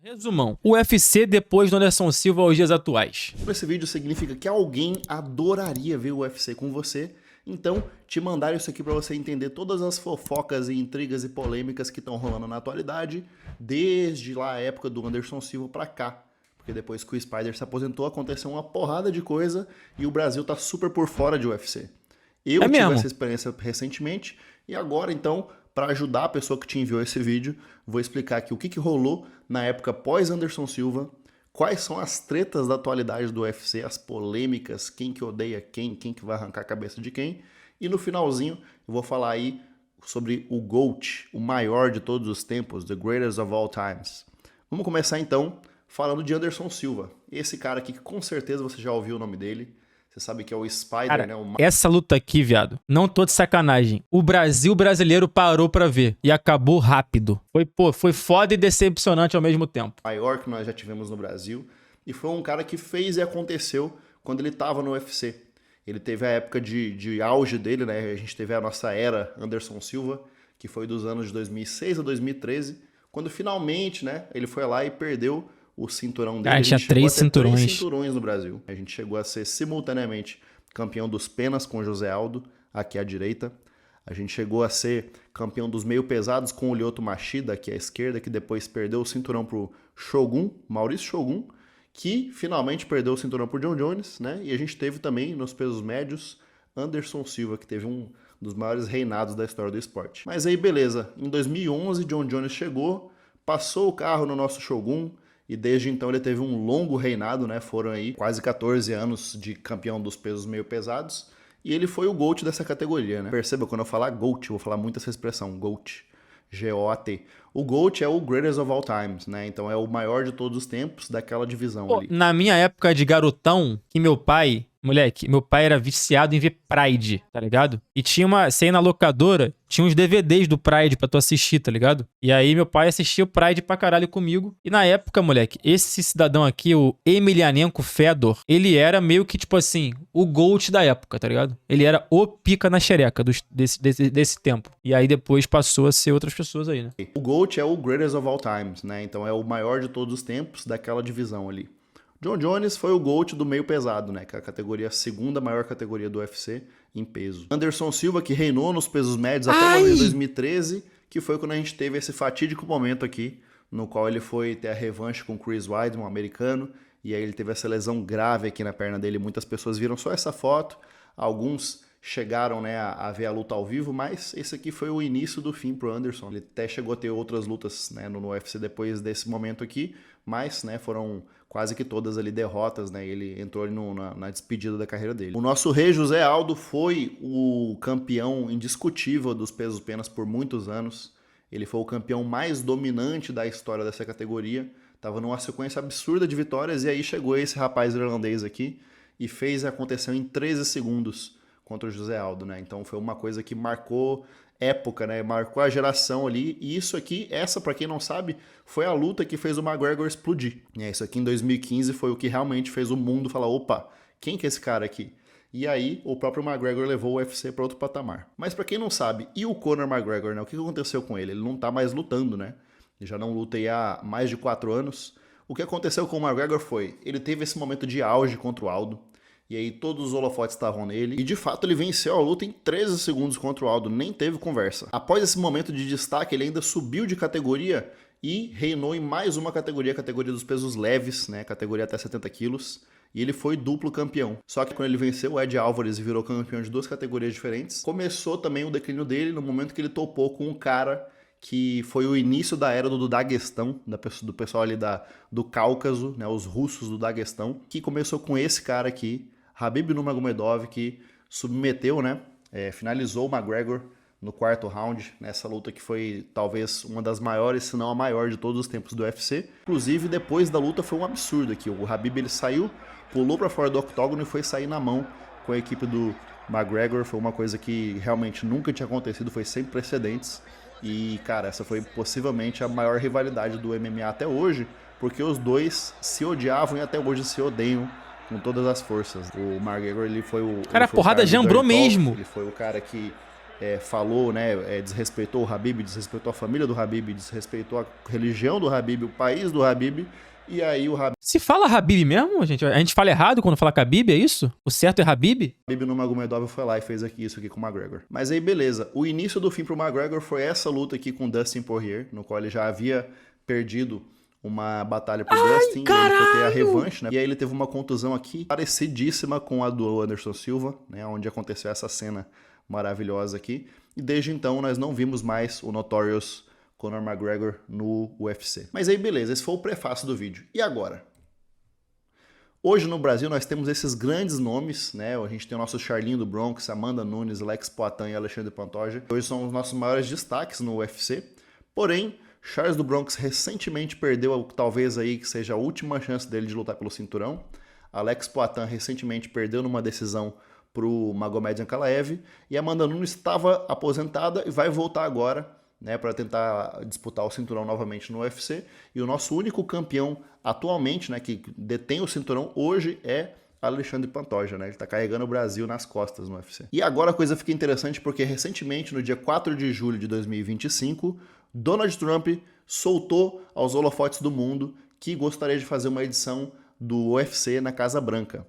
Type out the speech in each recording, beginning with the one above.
Resumão, o UFC depois do Anderson Silva aos dias atuais. Esse vídeo significa que alguém adoraria ver o UFC com você, então te mandaram isso aqui para você entender todas as fofocas e intrigas e polêmicas que estão rolando na atualidade, desde lá a época do Anderson Silva para cá. Porque depois que o Spider se aposentou, aconteceu uma porrada de coisa e o Brasil tá super por fora de UFC. Eu tive essa experiência recentemente e agora então, para ajudar a pessoa que te enviou esse vídeo, vou explicar aqui o que rolou na época pós Anderson Silva, quais são as tretas da atualidade do UFC, as polêmicas, quem que odeia quem que vai arrancar a cabeça de quem, e no finalzinho eu vou falar aí sobre o GOAT, o maior de todos os tempos, the greatest of all times. Vamos começar então falando de Anderson Silva, esse cara aqui que com certeza você já ouviu o nome dele. Você sabe que é o Spider, cara, né? Essa luta aqui, viado, não tô de sacanagem. O Brasil brasileiro parou pra ver e acabou rápido. Foi foda e decepcionante ao mesmo tempo. Maior que nós já tivemos no Brasil. E foi um cara que fez e aconteceu quando ele tava no UFC. Ele teve a época de auge dele, né? A gente teve a nossa era Anderson Silva, que foi dos anos de 2006 a 2013, quando finalmente, né, ele foi lá e perdeu o cinturão dele. Tinha três cinturões no Brasil. A gente chegou a ser simultaneamente campeão dos penas com o José Aldo, aqui à direita. A gente chegou a ser campeão dos meio pesados com o Lyoto Machida, aqui à esquerda, que depois perdeu o cinturão pro Shogun, Maurício Shogun, que finalmente perdeu o cinturão pro John Jones, né? E a gente teve também nos pesos médios Anderson Silva, que teve um dos maiores reinados da história do esporte. Mas aí beleza, em 2011 John Jones chegou, passou o carro no nosso Shogun, e desde então ele teve um longo reinado, né? Foram aí quase 14 anos de campeão dos pesos meio pesados. E ele foi o GOAT dessa categoria, né? Perceba, quando eu falar GOAT, eu vou falar muito essa expressão, GOAT. G-O-A-T. O GOAT é o greatest of all times, né? Então é o maior de todos os tempos daquela divisão ali. Na minha época de garotão, que meu pai era viciado em ver Pride, tá ligado? E você ia na locadora, tinha uns DVDs do Pride pra tu assistir, tá ligado? E aí meu pai assistia o Pride pra caralho comigo. E na época, moleque, esse cidadão aqui, o Emelianenko Fedor, ele era meio que, tipo assim, o GOAT da época, tá ligado? Ele era o pica na xereca desse tempo. E aí depois passou a ser outras pessoas aí, né? O GOAT é o greatest of all times, né? Então é o maior de todos os tempos daquela divisão ali. John Jones foi o GOAT do meio pesado, né? Que é a segunda maior categoria do UFC em peso. Anderson Silva, que reinou nos pesos médios até o ano de 2013, que foi quando a gente teve esse fatídico momento aqui, no qual ele foi ter a revanche com Chris Weidman, um americano, e aí ele teve essa lesão grave aqui na perna dele. Muitas pessoas viram só essa foto, alguns chegaram, né, a ver a luta ao vivo, mas esse aqui foi o início do fim pro Anderson. Ele até chegou a ter outras lutas, né, no UFC depois desse momento aqui, mas, né, foram quase que todas ali derrotas, né? Ele entrou ali na despedida da carreira dele. O nosso rei José Aldo foi o campeão indiscutível dos pesos penas por muitos anos. Ele foi o campeão mais dominante da história dessa categoria. Tava numa sequência absurda de vitórias e aí chegou esse rapaz irlandês aqui e fez acontecer em 13 segundos contra o José Aldo, né? Então foi uma coisa que marcou época, né? Marcou a geração ali. E isso aqui, pra quem não sabe, foi a luta que fez o McGregor explodir. Isso aqui em 2015 foi o que realmente fez o mundo falar, opa, quem que é esse cara aqui? E aí o próprio McGregor levou o UFC para outro patamar. Mas pra quem não sabe, e o Conor McGregor, né? O que aconteceu com ele? Ele não tá mais lutando, né? Ele já não luta aí há mais de 4 anos. O que aconteceu com o McGregor foi, ele teve esse momento de auge contra o Aldo. E aí todos os holofotes estavam nele. E de fato ele venceu a luta em 13 segundos contra o Aldo. Nem teve conversa. Após esse momento de destaque, ele ainda subiu de categoria e reinou em mais uma categoria, a categoria dos pesos leves, né? Categoria até 70 quilos. E ele foi duplo campeão. Só que quando ele venceu o Ed Álvares e virou campeão de 2 categorias diferentes, começou também o declínio dele no momento que ele topou com um cara que foi o início da era do Daguestão, do pessoal ali do Cáucaso, né? Os russos do Daguestão, que começou com esse cara aqui, Khabib Nurmagomedov, que submeteu, né, finalizou o McGregor no 4º round, nessa luta que foi talvez uma das maiores, se não a maior de todos os tempos do UFC. Inclusive, depois da luta foi um absurdo aqui. O Khabib, ele saiu, pulou para fora do octógono e foi sair na mão com a equipe do McGregor. Foi uma coisa que realmente nunca tinha acontecido, foi sem precedentes. E, cara, essa foi possivelmente a maior rivalidade do MMA até hoje, porque os dois se odiavam e até hoje se odeiam com todas as forças. O McGregor, ele foi o... Cara, a porrada jambrou mesmo. Ele foi o cara que falou, né, desrespeitou o Khabib, desrespeitou a família do Khabib, desrespeitou a religião do Khabib, o país do Khabib, e aí o Khabib Se fala Habib mesmo, gente? A gente fala errado quando fala Khabib, é isso? O certo é Habib? Nurmagomedov foi lá e fez isso aqui com o McGregor. Mas aí beleza, o início do fim pro McGregor foi essa luta aqui com Dustin Poirier, no qual ele já havia perdido uma batalha pro Dustin, e ele foi ter a revanche, né? E aí ele teve uma contusão aqui parecidíssima com a do Anderson Silva, né, onde aconteceu essa cena maravilhosa aqui. E desde então nós não vimos mais o Notorious Conor McGregor no UFC. Mas aí beleza, esse foi o prefácio do vídeo. E agora? Hoje no Brasil nós temos esses grandes nomes, né? A gente tem o nosso Charlinho do Bronx, Amanda Nunes, Alex Poatan e Alexandre Pantoja. Hoje são os nossos maiores destaques no UFC. Porém, Charles do Bronx recentemente perdeu talvez aí que seja a última chance dele de lutar pelo cinturão. Alex Poatan recentemente perdeu numa decisão pro Magomed Ankalaev. E Amanda Nunes estava aposentada e vai voltar agora, né, para tentar disputar o cinturão novamente no UFC. E o nosso único campeão atualmente, né, que detém o cinturão hoje é Alexandre Pantoja, né? Ele tá carregando o Brasil nas costas no UFC. E agora a coisa fica interessante porque recentemente, no dia 4 de julho de 2025, Donald Trump soltou aos holofotes do mundo que gostaria de fazer uma edição do UFC na Casa Branca.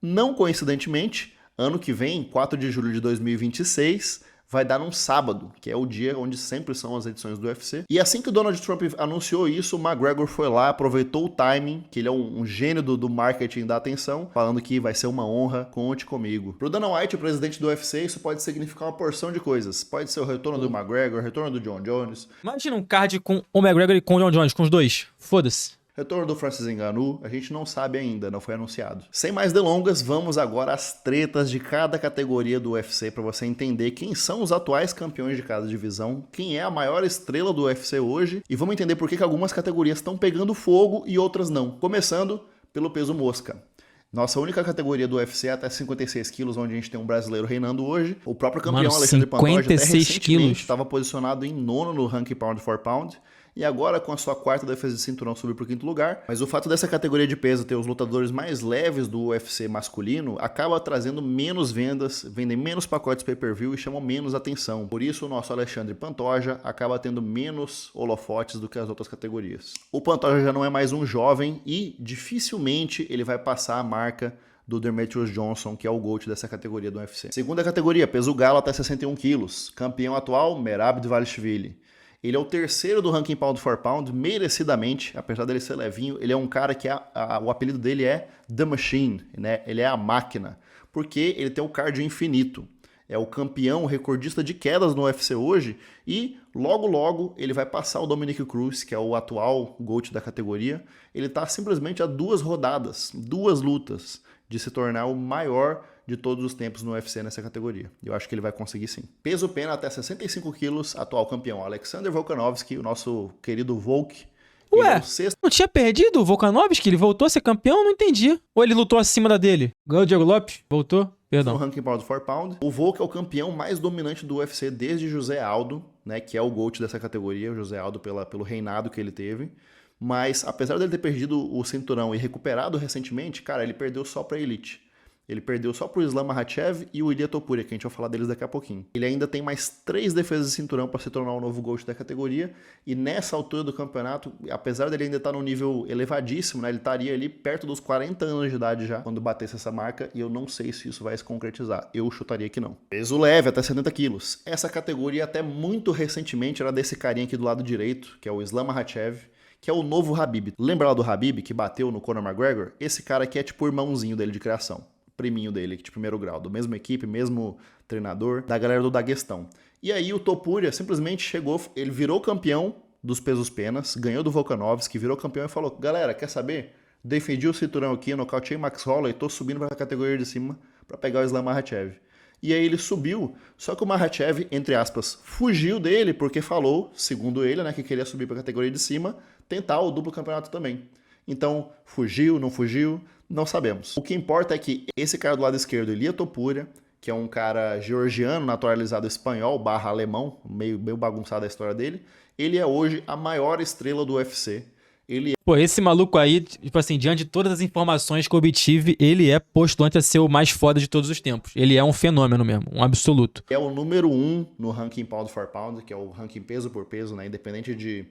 Não coincidentemente, ano que vem, 4 de julho de 2026, vai dar num sábado, que é o dia onde sempre são as edições do UFC. E assim que o Donald Trump anunciou isso, o McGregor foi lá, aproveitou o timing, que ele é um gênio do marketing da atenção, falando que vai ser uma honra, conte comigo. Pro Dana White, o presidente do UFC, isso pode significar uma porção de coisas. Pode ser o retorno do McGregor, o retorno do John Jones. Imagina um card com o McGregor e com o John Jones, com os dois. Foda-se. Retorno do Francis Ngannou, a gente não sabe ainda, não foi anunciado. Sem mais delongas, vamos agora às tretas de cada categoria do UFC para você entender quem são os atuais campeões de cada divisão, quem é a maior estrela do UFC hoje e vamos entender por que algumas categorias estão pegando fogo e outras não. Começando pelo peso mosca. Nossa única categoria do UFC é até 56 quilos, onde a gente tem um brasileiro reinando hoje. O próprio campeão Alexandre Pantoja até recentemente estava posicionado em nono no ranking pound for pound. E agora, com a sua quarta defesa de cinturão, subiu para o 5º lugar. Mas o fato dessa categoria de peso ter os lutadores mais leves do UFC masculino acaba trazendo menos vendas, vendem menos pacotes pay-per-view e chamam menos atenção. Por isso, o nosso Alexandre Pantoja acaba tendo menos holofotes do que as outras categorias. O Pantoja já não é mais um jovem e dificilmente ele vai passar a marca do Demetrius Johnson, que é o GOAT dessa categoria do UFC. Segunda categoria, peso galo até 61 quilos. Campeão atual, Merab Dvalishvili. Ele é o terceiro do ranking pound for pound, merecidamente, apesar dele ser levinho. Ele é um cara que o apelido dele é The Machine, né? Ele é a máquina, porque ele tem o cardio infinito. É o campeão, o recordista de quedas no UFC hoje e logo logo ele vai passar o Dominick Cruz, que é o atual GOAT da categoria. Ele está simplesmente a 2 rodadas, 2 lutas de se tornar o maior de todos os tempos no UFC nessa categoria. Eu acho que ele vai conseguir sim. Peso pena até 65 quilos, atual campeão Alexander Volkanovski, o nosso querido Volk. Ué, não tinha perdido o Volkanovski? Ele voltou a ser campeão? Não entendi. Ou ele lutou acima da dele? Ganhou o Diego Lopes? Voltou? Perdão. No ranking pound for pound. O Volk é o campeão mais dominante do UFC desde José Aldo, né, que é o GOAT dessa categoria, o José Aldo pelo reinado que ele teve. Mas apesar dele ter perdido o cinturão e recuperado recentemente, cara, ele perdeu só pra Elite. Ele perdeu só pro Islam Makhachev e o Ilia Topuria, que a gente vai falar deles daqui a pouquinho. Ele ainda tem mais 3 defesas de cinturão para se tornar o novo GOAT da categoria. E nessa altura do campeonato, apesar dele ainda estar num nível elevadíssimo, né, ele estaria ali perto dos 40 anos de idade já, quando batesse essa marca. E eu não sei se isso vai se concretizar. Eu chutaria que não. Peso leve, até 70 quilos. Essa categoria até muito recentemente era desse carinha aqui do lado direito, que é o Islam Makhachev, que é o novo Khabib. Lembra lá do Khabib que bateu no Conor McGregor? Esse cara aqui é tipo o irmãozinho dele de criação. Priminho dele, de primeiro grau, do mesmo equipe, mesmo treinador, da galera do Daguestão. E aí o Topuria simplesmente chegou, ele virou campeão dos pesos penas, ganhou do Volkanovski, virou campeão e falou, galera, quer saber? Defendi o cinturão aqui, nocauteei Max Holloway, tô subindo pra categoria de cima pra pegar o Islam Makhachev. E aí ele subiu, só que o Makhachev, entre aspas, fugiu dele porque falou, segundo ele, né, que queria subir pra categoria de cima, tentar o duplo campeonato também. Então, fugiu, não fugiu, não sabemos. O que importa é que esse cara do lado esquerdo, Ilia Topuria, que é um cara georgiano, naturalizado espanhol, /alemão, meio bagunçada a história dele, ele é hoje a maior estrela do UFC. Pô, esse maluco aí, tipo assim, diante de todas as informações que eu obtive, ele é postulante a ser o mais foda de todos os tempos. Ele é um fenômeno mesmo, um absoluto. É o número 1 no ranking pound for pound, que é o ranking peso por peso, né? Independente de...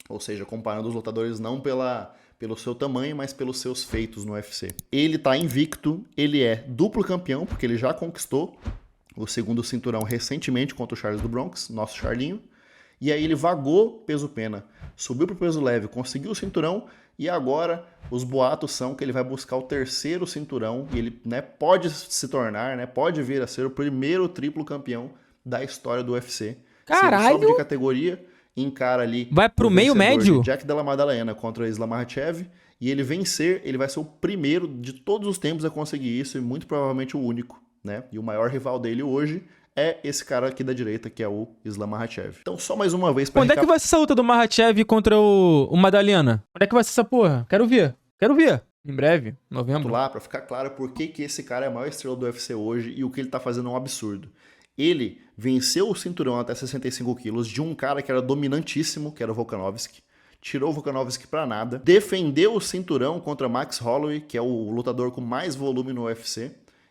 Ou seja, comparando os lutadores não pelo seu tamanho, mas pelos seus feitos no UFC. Ele tá invicto, ele é duplo campeão, porque ele já conquistou o segundo cinturão recentemente contra o Charles do Bronx, nosso Charlinho. E aí ele vagou peso-pena, subiu pro peso leve, conseguiu o cinturão e agora os boatos são que ele vai buscar o terceiro cinturão e ele, né, pode se tornar, né, pode vir a ser o primeiro triplo campeão da história do UFC. Caralho! Se ele sobe de categoria, encara ali vai pro meio médio? Jack Della Maddalena contra Islam Makhachev e ele vencer, ele vai ser o primeiro de todos os tempos a conseguir isso e muito provavelmente o único, né? E o maior rival dele hoje é esse cara aqui da direita, que é o Islam Makhachev. Então, só mais uma vez pra Quando é que vai ser essa luta do Makhachev contra o Maddalena? Quando é que vai ser essa porra? Quero ver. Em breve, novembro. Lá pra ficar claro por que esse cara é a maior estrela do UFC hoje e o que ele tá fazendo é um absurdo. Ele venceu o cinturão até 65 quilos de um cara que era dominantíssimo, que era o Volkanovski. Tirou o Volkanovski pra nada. Defendeu o cinturão contra Max Holloway, que é o lutador com mais volume no UFC.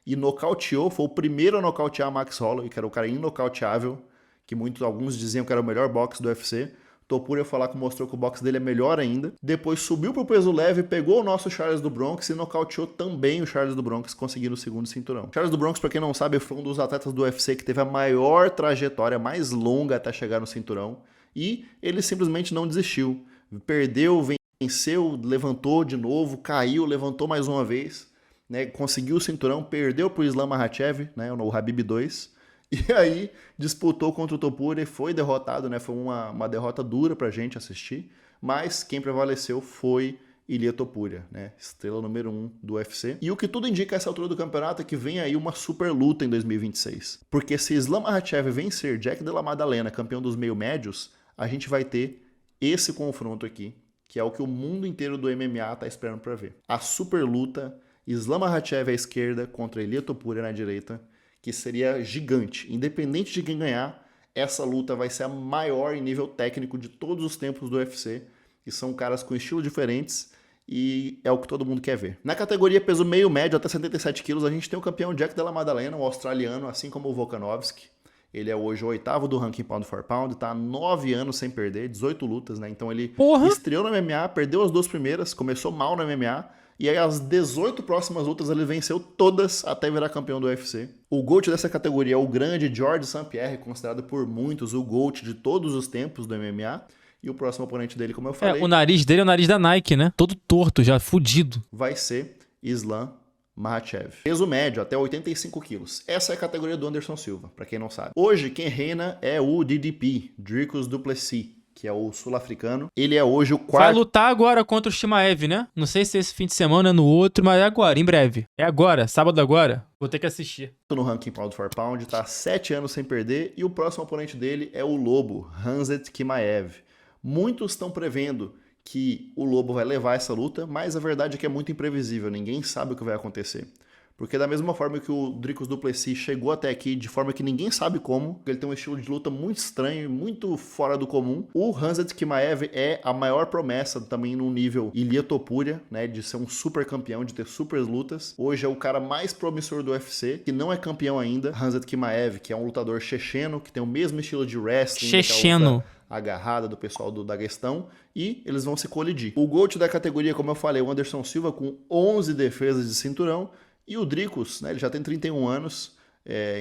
E nocauteou, foi o primeiro a nocautear Max Holloway, que era o cara inocauteável, que alguns diziam que era o melhor boxe do UFC. Topuria Falaco mostrou que o boxe dele é melhor ainda. Depois subiu pro peso leve, pegou o nosso Charles do Bronx e nocauteou também o Charles do Bronx, conseguindo o segundo cinturão. Charles do Bronx, pra quem não sabe, foi um dos atletas do UFC que teve a maior trajetória, mais longa até chegar no cinturão. E ele simplesmente não desistiu. Perdeu, venceu, levantou de novo, caiu, levantou mais uma vez. Né, conseguiu o cinturão, perdeu pro Islam Makhachev, né, no Khabib 2, e aí disputou contra o Topuria e foi derrotado, né, foi uma derrota dura pra gente assistir, mas quem prevaleceu foi Ilia Topuria, né, estrela número 1 do UFC. E o que tudo indica a essa altura do campeonato é que vem aí uma super luta em 2026, porque se Islam Makhachev vencer Jack Della Maddalena, campeão dos meio-médios, a gente vai ter esse confronto aqui, que é o que o mundo inteiro do MMA tá esperando pra ver. A super luta Islam Makhachev à esquerda contra Ilia Topuria na direita, que seria gigante. Independente de quem ganhar, essa luta vai ser a maior em nível técnico de todos os tempos do UFC, e são caras com estilos diferentes, e é o que todo mundo quer ver. Na categoria peso meio médio até 77 quilos, a gente tem o campeão Jack Della Maddalena, um australiano, assim como o Volkanovski. Ele é hoje o 8º do ranking pound for pound, tá há 9 anos sem perder, 18 lutas, né? Então ele estreou no MMA, perdeu as 2 primeiras, começou mal no MMA, e aí as 18 próximas lutas ele venceu todas até virar campeão do UFC. O GOAT dessa categoria é o grande Georges St-Pierre, considerado por muitos o GOAT de todos os tempos do MMA. E o próximo oponente dele, como eu falei... o nariz dele é o nariz da Nike, né? Todo torto, já fudido. Vai ser Islam Makhachev. Peso médio, até 85 quilos. Essa é a categoria do Anderson Silva, pra quem não sabe. Hoje, quem reina é o DDP, Dricus du Plessis, que é o sul-africano. Ele é hoje o quarto... Vai lutar agora contra o Chimaev, né? Não sei se é esse fim de semana, no outro, mas é agora, em breve. É agora, sábado agora. Vou ter que assistir. No ranking pound for pound, tá há 7 anos sem perder, e o próximo oponente dele é o Lobo, Khamzat Chimaev. Muitos estão prevendo que o Lobo vai levar essa luta, mas a verdade é que é muito imprevisível, ninguém sabe o que vai acontecer. Porque da mesma forma que o Dricus du Plessis chegou até aqui de forma que ninguém sabe como, ele tem um estilo de luta muito estranho, muito fora do comum, o Khamzat Chimaev é a maior promessa também no nível Ilia Topuria, né, de ser um super campeão, de ter super lutas. Hoje é o cara mais promissor do UFC, que não é campeão ainda, Khamzat Chimaev, que é um lutador checheno, que tem o mesmo estilo de wrestling, checheno, agarrada do pessoal do Daguestão, e eles vão se colidir. O GOAT da categoria, como eu falei, o Anderson Silva com 11 defesas de cinturão, e o Dricus, né, ele já tem 31 anos,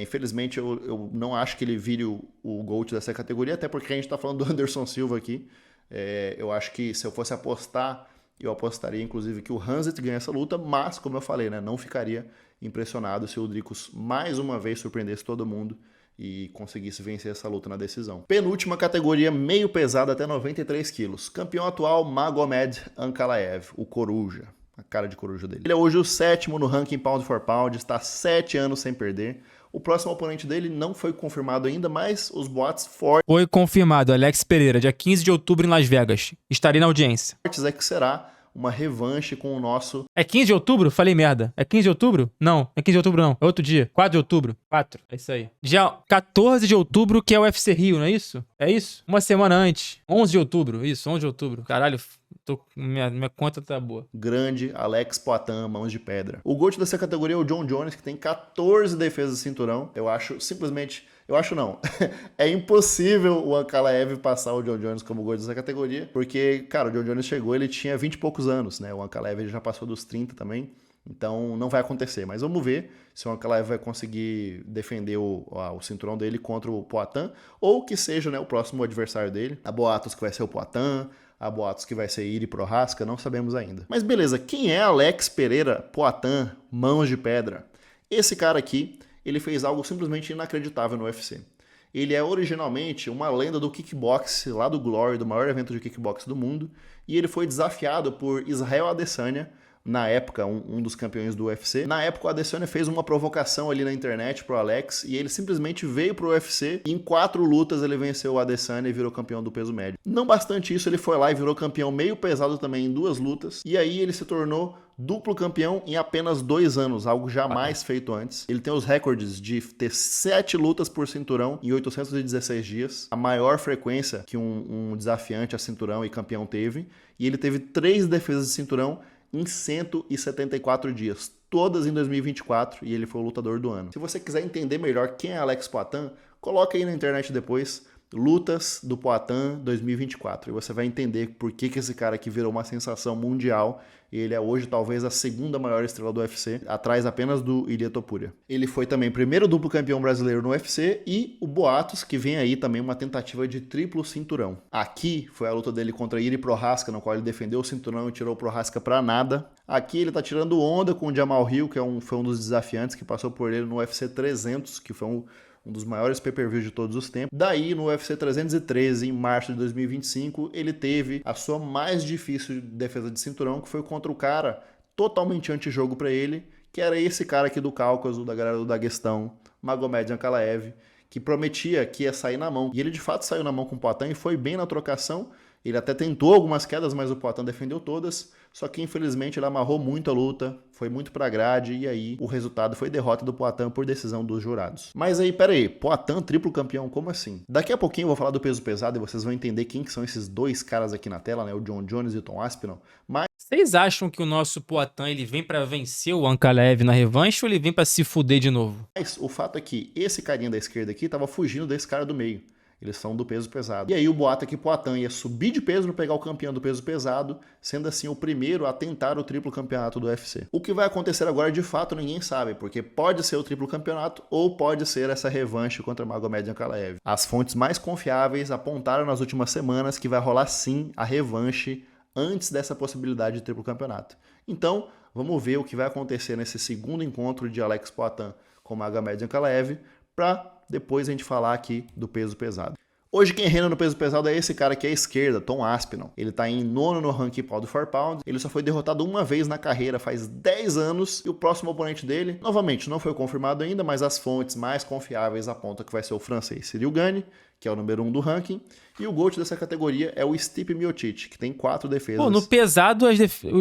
infelizmente eu não acho que ele vire o GOAT dessa categoria, até porque a gente está falando do Anderson Silva aqui. Eu acho que se eu fosse apostar, eu apostaria inclusive que o Khamzat ganha essa luta, mas como eu falei, né, não ficaria impressionado se o Dricus mais uma vez surpreendesse todo mundo e conseguisse vencer essa luta na decisão. Penúltima categoria, meio pesado até 93 quilos. Campeão atual, Magomed Ankalaev, o Coruja. A cara de coruja dele. Ele é hoje o 7º no ranking pound for pound, está 7 anos sem perder. O próximo oponente dele não foi confirmado ainda, mas os boatos fortes... Foi confirmado, Alex Pereira, dia 15 de outubro em Las Vegas. Estarei na audiência. É que será uma revanche com o nosso... É 15 de outubro? Falei merda. É 15 de outubro? Não, é 15 de outubro não. É outro dia. 4 de outubro. 4. É isso aí. Dia 14 de outubro, que é o UFC Rio, não é isso? É isso? Uma semana antes. 11 de outubro. Isso, 11 de outubro. Caralho, minha conta tá boa. Grande Alex Poatan, mãos de pedra. O GOAT dessa categoria é o John Jones, que tem 14 defesas de cinturão. Eu acho simplesmente... Eu acho não. É impossível o Ankalaev passar o John Jones como GOAT dessa categoria, porque, cara, o John Jones chegou, ele tinha 20 e poucos anos, né? O Ankalaev já passou dos 30 também, então não vai acontecer. Mas vamos ver se o Ankalaev vai conseguir defender o cinturão dele contra o Poatan, ou que seja, né, o próximo adversário dele. Há boatos que vai ser o Poatan, há boatos que vai ser Iri Prohaska, não sabemos ainda. Mas beleza, quem é Alex Pereira Poatan, mãos de pedra? Esse cara aqui, ele fez algo simplesmente inacreditável no UFC. Ele é originalmente uma lenda do kickbox, lá do Glory, do maior evento de kickbox do mundo, e ele foi desafiado por Israel Adesanya, na época, um dos campeões do UFC. Na época, o Adesanya fez uma provocação ali na internet pro Alex, e ele simplesmente veio pro UFC, e em 4 lutas ele venceu o Adesanya e virou campeão do peso médio. Não bastante isso, ele foi lá e virou campeão meio pesado também em 2 lutas, e aí ele se tornou duplo campeão em apenas 2 anos, algo jamais feito antes. Ele tem os recordes de ter 7 lutas por cinturão em 816 dias, a maior frequência que um desafiante a cinturão e campeão teve, e ele teve 3 defesas de cinturão em 174 dias, todas em 2024, e ele foi o lutador do ano. Se você quiser entender melhor quem é Alex Poatan, coloca aí na internet depois, lutas do Poatan 2024, e você vai entender por que esse cara aqui virou uma sensação mundial, e ele é hoje talvez a segunda maior estrela do UFC, atrás apenas do Ilia Topuria. Ele foi também primeiro duplo campeão brasileiro no UFC, e o boatos que vem aí também uma tentativa de triplo cinturão. Aqui foi a luta dele contra Iri Prohaska, no qual ele defendeu o cinturão e tirou o Prohaska pra nada. Aqui ele tá tirando onda com o Jamal Hill, que foi um dos desafiantes que passou por ele no UFC 300, que foi um dos maiores pay-per-views de todos os tempos. Daí, no UFC 313, em março de 2025, ele teve a sua mais difícil defesa de cinturão, que foi contra o cara totalmente antijogo para ele, que era esse cara aqui do Cáucaso, da galera do Daguestão, Magomed Ankalaev, que prometia que ia sair na mão. E ele de fato saiu na mão com o Poatan e foi bem na trocação. Ele até tentou algumas quedas, mas o Poatan defendeu todas. Só que infelizmente ele amarrou muito a luta, foi muito pra grade, e aí o resultado foi derrota do Poatan por decisão dos jurados. Mas aí, pera aí, Poatan triplo campeão, como assim? Daqui a pouquinho eu vou falar do peso pesado e vocês vão entender quem que são esses 2 caras aqui na tela, né? O John Jones e o Tom Aspinall. Mas vocês acham que o nosso Poatan ele vem pra vencer o Ankalaev na revanche ou ele vem pra se fuder de novo? o fato é que esse carinha da esquerda aqui tava fugindo desse cara do meio. Eles são do peso pesado. E aí o boato é que Poatan ia subir de peso para pegar o campeão do peso pesado, sendo assim o primeiro a tentar o triplo campeonato do UFC. O que vai acontecer agora, de fato, ninguém sabe, porque pode ser o triplo campeonato ou pode ser essa revanche contra Magomed Ankalaev. As fontes mais confiáveis apontaram nas últimas semanas que vai rolar sim a revanche antes dessa possibilidade de triplo campeonato. Então, vamos ver o que vai acontecer nesse segundo encontro de Alex Poatan com Magomed Ankalaev, para depois a gente falar aqui do peso pesado. Hoje quem reina no peso pesado é esse cara aqui à esquerda, Tom Aspinall. Ele tá em 9º no ranking pound for pound. Ele só foi derrotado uma vez na carreira, faz 10 anos. E o próximo oponente dele, novamente, não foi confirmado ainda, mas as fontes mais confiáveis apontam que vai ser o francês Cyril Gane, que é o número 1 do ranking. E o GOAT dessa categoria é o Stipe Miocic, que tem 4 defesas. Pô, no pesado,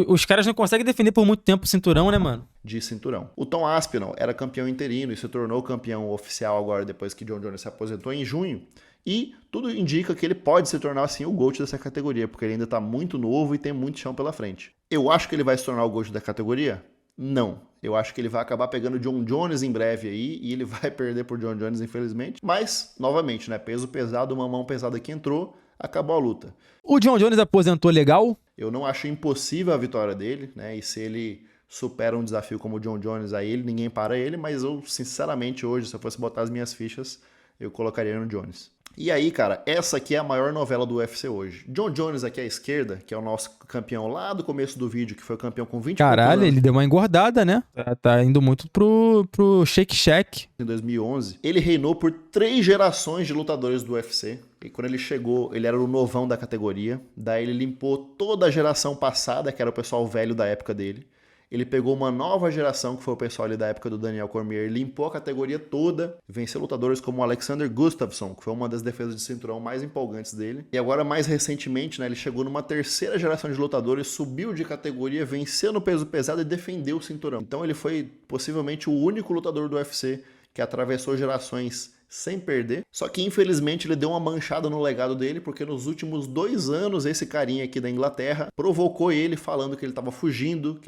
os caras não conseguem defender por muito tempo o cinturão, né, mano? De cinturão. O Tom Aspinall era campeão interino e se tornou campeão oficial agora depois que John Jones se aposentou em junho. E tudo indica que ele pode se tornar, assim, o GOAT dessa categoria, porque ele ainda está muito novo e tem muito chão pela frente. Eu acho que ele vai se tornar o GOAT da categoria? Não. Eu acho que ele vai acabar pegando John Jones em breve aí, e ele vai perder por John Jones, infelizmente. Mas, novamente, né, peso pesado, uma mão pesada que entrou, acabou a luta. O John Jones aposentou legal? Eu não acho impossível a vitória dele, né, e se ele supera um desafio como o John Jones a ele, ninguém para ele, mas eu, sinceramente, hoje, se eu fosse botar as minhas fichas, eu colocaria no Jones. E aí, cara, essa aqui é a maior novela do UFC hoje. John Jones aqui à esquerda, que é o nosso campeão lá do começo do vídeo, que foi o campeão com 20 Caralho, ele deu uma engordada, né? Tá indo muito pro Shake Shack. Em 2011, ele reinou por 3 gerações de lutadores do UFC. E quando ele chegou, ele era o novão da categoria. Daí ele limpou toda a geração passada, que era o pessoal velho da época dele. Ele pegou uma nova geração, que foi o pessoal ali da época do Daniel Cormier, limpou a categoria toda, venceu lutadores como o Alexander Gustafsson, que foi uma das defesas de cinturão mais empolgantes dele. E agora, mais recentemente, né, ele chegou numa terceira geração de lutadores, subiu de categoria, venceu no peso pesado e defendeu o cinturão. Então ele foi possivelmente o único lutador do UFC que atravessou gerações sem perder, só que infelizmente ele deu uma manchada no legado dele, porque nos últimos 2 anos esse carinha aqui da Inglaterra provocou ele falando que ele tava fugindo,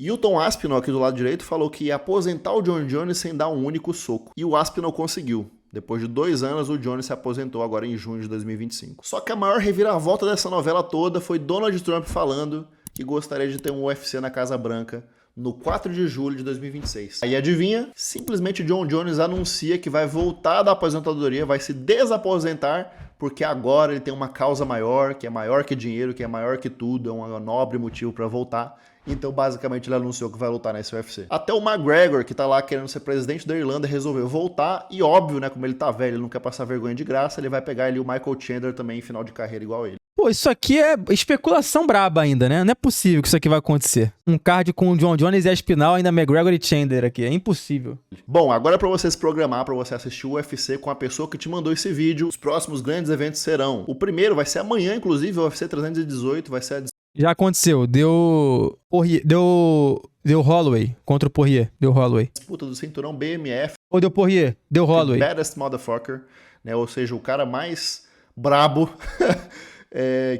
e o Tom Aspinall aqui do lado direito falou que ia aposentar o John Jones sem dar um único soco, e o Aspinall conseguiu. Depois de 2 anos, o Jones se aposentou agora em junho de 2025. Só que a maior reviravolta dessa novela toda foi Donald Trump falando que gostaria de ter um UFC na Casa Branca no 4 de julho de 2026. Aí adivinha? Simplesmente John Jones anuncia que vai voltar da aposentadoria, vai se desaposentar, porque agora ele tem uma causa maior, que é maior que dinheiro, que é maior que tudo, é um nobre motivo para voltar. Então, basicamente, ele anunciou que vai lutar nesse UFC. Até o McGregor, que tá lá querendo ser presidente da Irlanda, resolveu voltar. E óbvio, né, como ele tá velho, ele não quer passar vergonha de graça, ele vai pegar ali o Michael Chandler também em final de carreira igual ele. Pô, isso aqui é especulação braba ainda, né? Não é possível que isso aqui vai acontecer. Um card com o John Jones e a Aspinall, ainda McGregor e Chandler aqui. É impossível. Bom, agora para você se programar, para você assistir o UFC com a pessoa que te mandou esse vídeo, os próximos grandes eventos serão. O primeiro vai ser amanhã, inclusive, o UFC 318, vai ser a... Já aconteceu. Deu Holloway contra o Poirier. Deu Holloway. disputa do cinturão BMF. Ou deu Poirier. Deu Holloway. Baddest motherfucker, né? Ou seja, o cara mais brabo...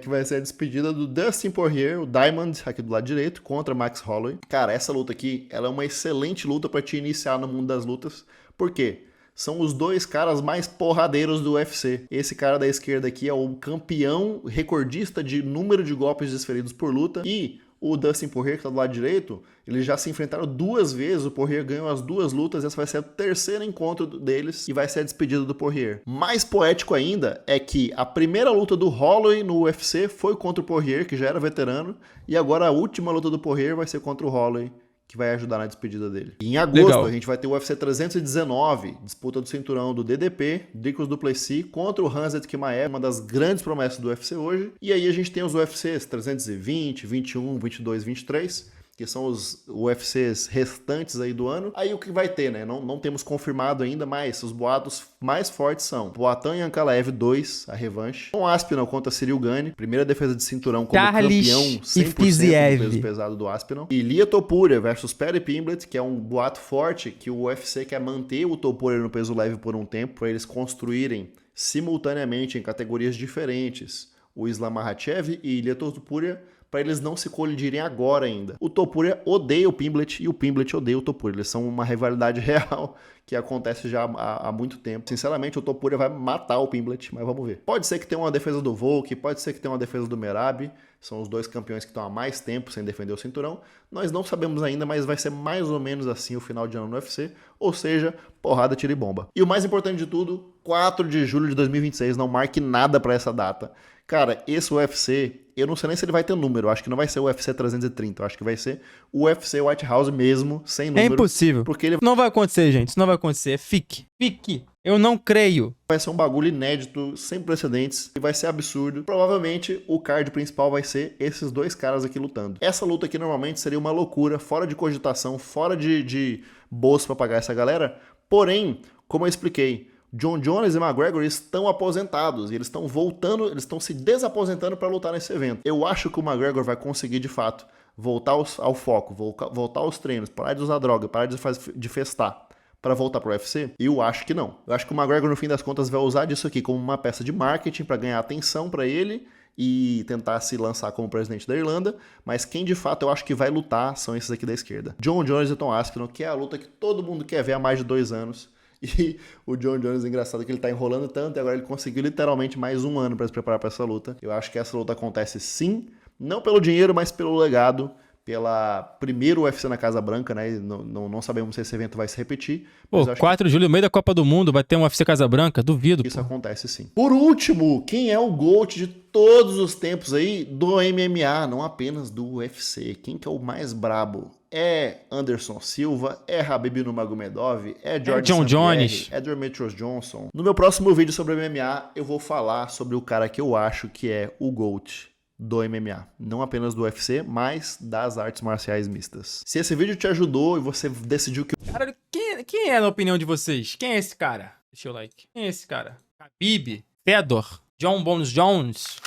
que vai ser a despedida do Dustin Poirier, o Diamond, aqui do lado direito, contra Max Holloway. Cara, essa luta aqui, ela é uma excelente luta para te iniciar no mundo das lutas. Por quê? São os 2 caras mais porradeiros do UFC. Esse cara da esquerda aqui é o campeão recordista de número de golpes desferidos por luta. E o Dustin Poirier, que tá do lado direito, eles já se enfrentaram 2 vezes, o Poirier ganhou as 2 lutas, essa vai ser o terceiro encontro deles e vai ser a despedida do Poirier. Mais poético ainda é que a primeira luta do Holloway no UFC foi contra o Poirier, que já era veterano, e agora a última luta do Poirier vai ser contra o Holloway, que vai ajudar na despedida dele. E em agosto, legal, a gente vai ter o UFC 319, disputa do cinturão do DDP, Dricus du Plessis, contra o Khamzat Chimaev, uma das grandes promessas do UFC hoje. E aí a gente tem os UFCs 320, 21, 22, 23, que são os UFCs restantes aí do ano. Aí o que vai ter, né? Não temos confirmado ainda, mas os boatos mais fortes são Poatan e Ankalaev 2, a revanche. Com Aspinall contra Cyril Gane, primeira defesa de cinturão como campeão 100% do peso pesado do Aspinall. E Lia Topuria versus Paddy Pimblett, que é um boato forte que o UFC quer manter o Topuria no peso leve por um tempo, para eles construírem simultaneamente em categorias diferentes o Islam Makhachev e Lia Topuria, para eles não se colidirem agora ainda. O Topuria odeia o Pimblett e o Pimblett odeia o Topuria. Eles são uma rivalidade real que acontece já há muito tempo. Sinceramente, o Topuria vai matar o Pimblett, mas vamos ver. Pode ser que tenha uma defesa do Volk, pode ser que tenha uma defesa do Merab. São os 2 campeões que estão há mais tempo sem defender o cinturão. Nós não sabemos ainda, mas vai ser mais ou menos assim o final de ano no UFC. Ou seja, porrada, tiro e bomba. E o mais importante de tudo, 4 de julho de 2026, não marque nada para essa data. Cara, esse UFC, eu não sei nem se ele vai ter número, eu acho que não vai ser o UFC 330, eu acho que vai ser o UFC White House mesmo, sem número. É impossível, porque ele não vai acontecer, gente, isso não vai acontecer, fique, eu não creio. Vai ser um bagulho inédito, sem precedentes, e vai ser absurdo. Provavelmente o card principal vai ser esses 2 caras aqui lutando. Essa luta aqui normalmente seria uma loucura, fora de cogitação, fora de bolso pra pagar essa galera, porém, como eu expliquei, John Jones e McGregor estão aposentados e eles estão voltando, eles estão se desaposentando para lutar nesse evento. Eu acho que o McGregor vai conseguir de fato voltar ao foco, voltar aos treinos, parar de usar droga, parar de festar para voltar pro UFC? Eu acho que não. Eu acho que o McGregor no fim das contas vai usar disso aqui como uma peça de marketing para ganhar atenção para ele e tentar se lançar como presidente da Irlanda, mas quem de fato eu acho que vai lutar são esses aqui da esquerda. John Jones e Tom Aspinall, que é a luta que todo mundo quer ver há mais de 2 anos. E o John Jones, engraçado que ele tá enrolando tanto e agora ele conseguiu literalmente mais 1 ano para se preparar para essa luta. Eu acho que essa luta acontece sim, não pelo dinheiro, mas pelo legado, pela primeiro UFC na Casa Branca, né? Não sabemos se esse evento vai se repetir. Pô, 4 de julho, no meio da Copa do Mundo, vai ter um UFC Casa Branca? Duvido. Isso acontece sim. Por último, quem é o GOAT de todos os tempos aí do MMA, não apenas do UFC? Quem que é o mais brabo? É Anderson Silva, é Khabib Nurmagomedov, é George John Jones, é Demetrius Johnson. No meu próximo vídeo sobre MMA, eu vou falar sobre o cara que eu acho que é o GOAT do MMA. Não apenas do UFC, mas das artes marciais mistas. Se esse vídeo te ajudou e você decidiu que... Caralho, quem é na opinião de vocês? Quem é esse cara? Deixa o like. Quem é esse cara? Khabib? Fedor? John Bones Jones?